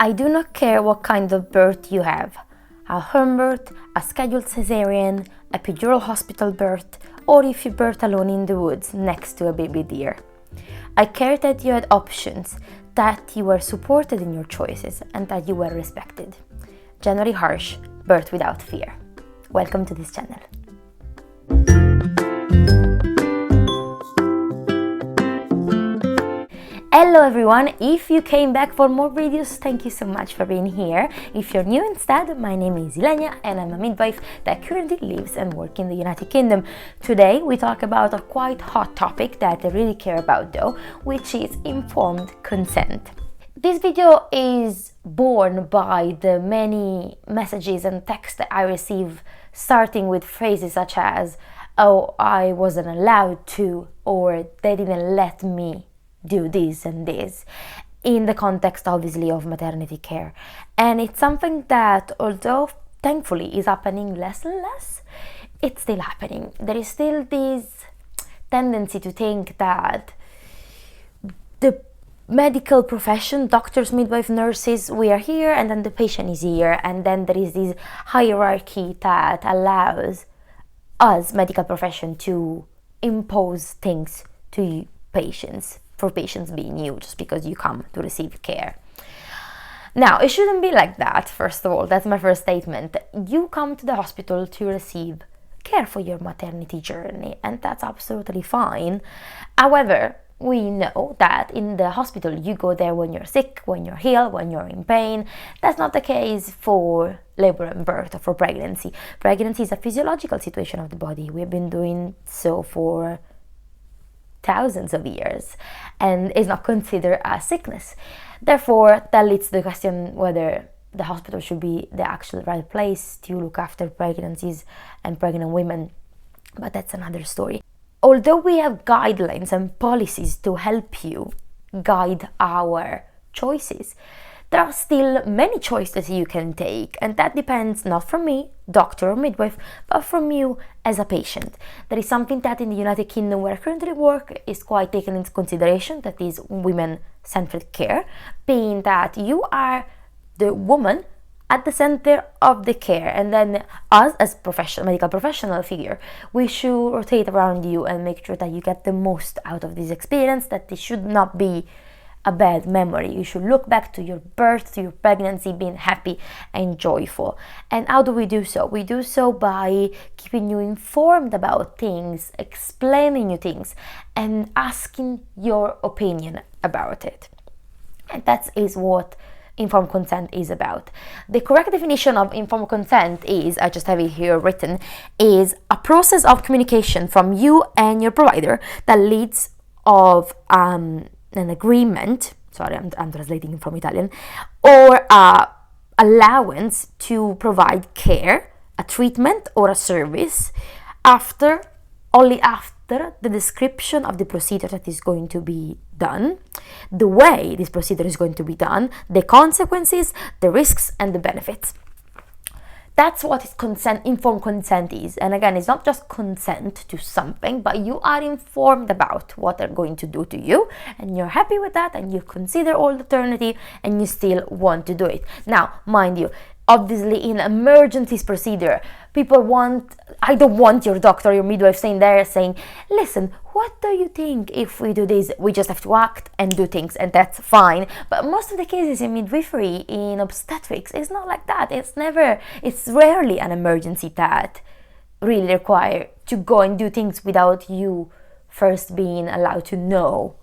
I do not care what kind of birth you have, a home birth, a scheduled cesarean, epidural hospital birth, or if you birth alone in the woods next to a baby deer. I care that you had options, that you were supported in your choices, and that you were respected. January Harsh, Birth Without Fear. Welcome to this channel. Hello everyone, if you came back for more videos, thank you so much for being here. If you're new instead, my name is Ilenia and I'm a midwife that currently lives and works in the United Kingdom. Today we talk about a quite hot topic that I really care about though, which is informed consent. This video is born by the many messages and texts that I receive, starting with phrases such as, "Oh, I wasn't allowed to," or "they didn't let me do this and this," in the context obviously of maternity care. And it's something that, although thankfully is happening less and less, it's still happening. There is still this tendency to think that the medical profession, doctors, midwives, nurses, we are here and then the patient is here, and then there is this hierarchy that allows us, medical profession, to impose things to patients, for patients being you, just because you come to receive care. Now, it shouldn't be like that, first of all. That's my first statement. You come to the hospital to receive care for your maternity journey, and that's absolutely fine. However, we know that in the hospital, you go there when you're sick, when you're ill, when you're in pain. That's not the case for labor and birth or for pregnancy. Pregnancy is a physiological situation of the body. We've been doing so for thousands of years and is not considered a sickness. Therefore, that leads to the question whether the hospital should be the actual right place to look after pregnancies and pregnant women, but that's another story. Although we have guidelines and policies to help you guide our choices, there are still many choices you can take, and that depends not from me, doctor or midwife, but from you as a patient. There is something that in the United Kingdom where I currently work is quite taken into consideration, that is women-centered care, being that you are the woman at the center of the care, and then us as medical professional figure, we should rotate around you and make sure that you get the most out of this experience, that it should not be a bad memory. You should look back to your birth, to your pregnancy, being happy and joyful. And how do we do so? We do so by keeping you informed about things, explaining you things, and asking your opinion about it. And that is what informed consent is about. The correct definition of informed consent is, I just have it here written, is a process of communication from you and your provider that leads of an agreement, sorry, I'm translating from Italian, or allowance to provide care, a treatment or a service only after the description of the procedure that is going to be done, the way this procedure is going to be done, the consequences, the risks and the benefits. That's what informed consent is. And again, it's not just consent to something, but you are informed about what they're going to do to you, and you're happy with that, and you consider all alternative, and you still want to do it. Now, mind you, obviously in emergencies procedure, I don't want your doctor or your midwife saying, "Listen, what do you think if we do this?" We just have to act and do things, and that's fine. But most of the cases in midwifery, in obstetrics, it's not like that. It's rarely an emergency that really require to go and do things without you first being allowed to know.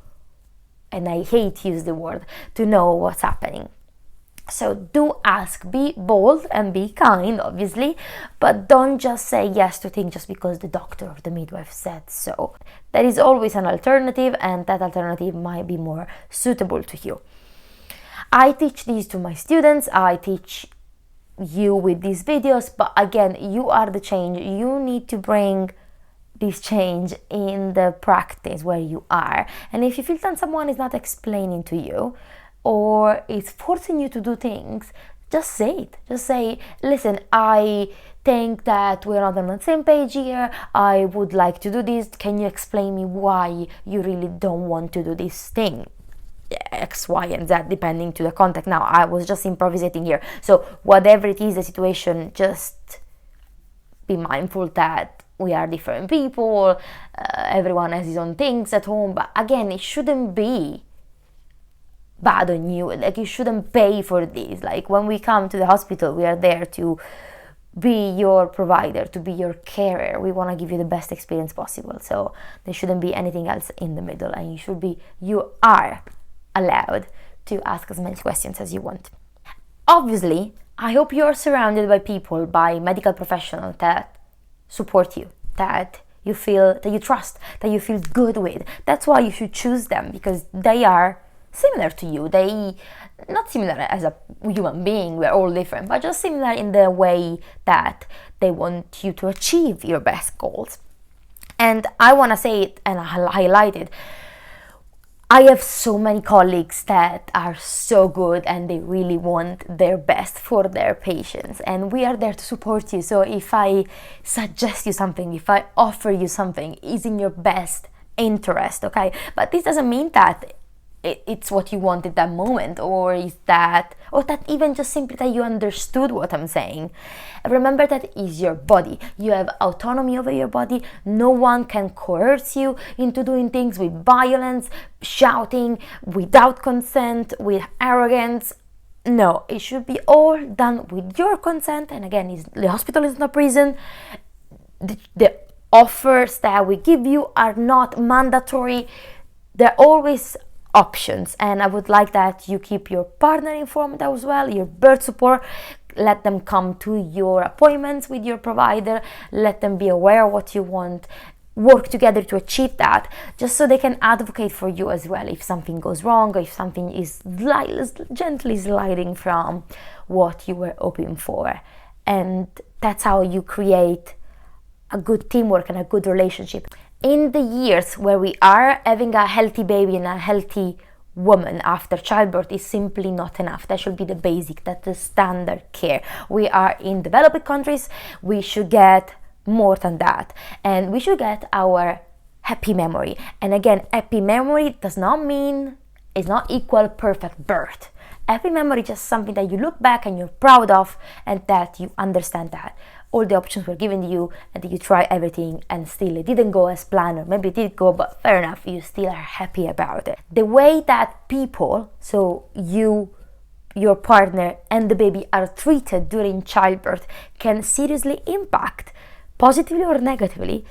And I hate to use the word, to know what's happening. So do ask, be bold and be kind, obviously, but don't just say yes to things just because the doctor or the midwife said so. There is always an alternative, and that alternative might be more suitable to you. I teach these to my students, I teach you with these videos, but again, you are the change. You need to bring this change in the practice where you are. And if you feel that someone is not explaining to you, or is forcing you to do things, just say it. Just say, "Listen, I think that we're not on the same page here. I would like to do this. Can you explain me why you really don't want to do this thing?" X, Y, and Z, depending to the context. Now, I was just improvising here. So whatever it is, the situation, just be mindful that we are different people. Everyone has his own things at home. But again, it shouldn't be bad on you. Like, you shouldn't pay for this. Like, when we come to the hospital, we are there to be your provider, to be your carer. We want to give you the best experience possible. So there shouldn't be anything else in the middle, and you are allowed to ask as many questions as you want. Obviously, I hope you're surrounded by people, by medical professionals that support you, that you feel, that you trust, that you feel good with. That's why you should choose them, because they are similar to you. They, not similar as a human being, we're all different, but just similar in the way that they want you to achieve your best goals. And I want to say it and highlight it. I have so many colleagues that are so good and they really want their best for their patients, and we are there to support you. So if I suggest you something, if I offer you something, it's in your best interest, okay? But this doesn't mean that it's what you want at that moment, or that even just simply that you understood what I'm saying. Remember that is your body. You have autonomy over your body. No one can coerce you into doing things with violence, shouting, without consent, with arrogance. No, it should be all done with your consent. And again, the hospital is not prison. The offers that we give you are not mandatory. They're always options, and I would like that you keep your partner informed as well, your birth support. Let them come to your appointments with your provider. Let them be aware of what you want. Work together to achieve that, just so they can advocate for you as well if something goes wrong, or if something is gently sliding from what you were hoping for. And that's how you create a good teamwork and a good relationship. In the years where we are, having a healthy baby and a healthy woman after childbirth is simply not enough. That should be the basic, that's the standard care. We are in developed countries, we should get more than that, and we should get our happy memory. And again, happy memory does not mean, it's not equal perfect birth. Happy memory is just something that you look back and you're proud of, and that you understand that all the options were given to you and that you try everything and still it didn't go as planned, or maybe it did go, but fair enough, you still are happy about it. The way that people, so you, your partner and the baby, are treated during childbirth can seriously impact, positively or negatively,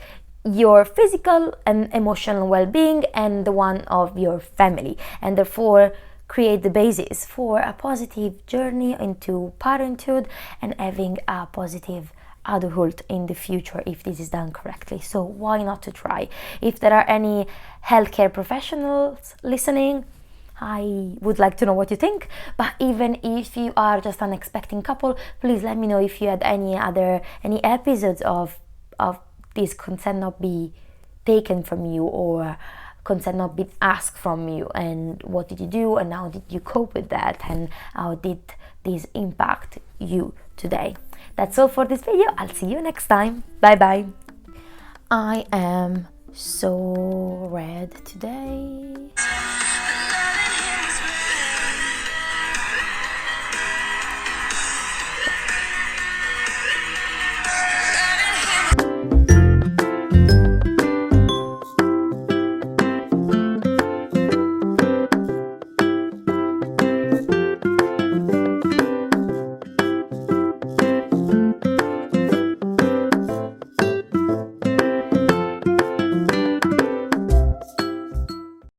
your physical and emotional well-being and the one of your family, and therefore create the basis for a positive journey into parenthood and having a positive adulthood in the future if this is done correctly. So why not to try? If there are any healthcare professionals listening, I would like to know what you think. But even if you are just an expecting couple, please let me know if you had any episodes of this consent not be taken from you, or consent not be asked from you, and what did you do and how did you cope with that, and how did this impact you today. That's all for this video. I'll see you next time. Bye bye. I am so red today.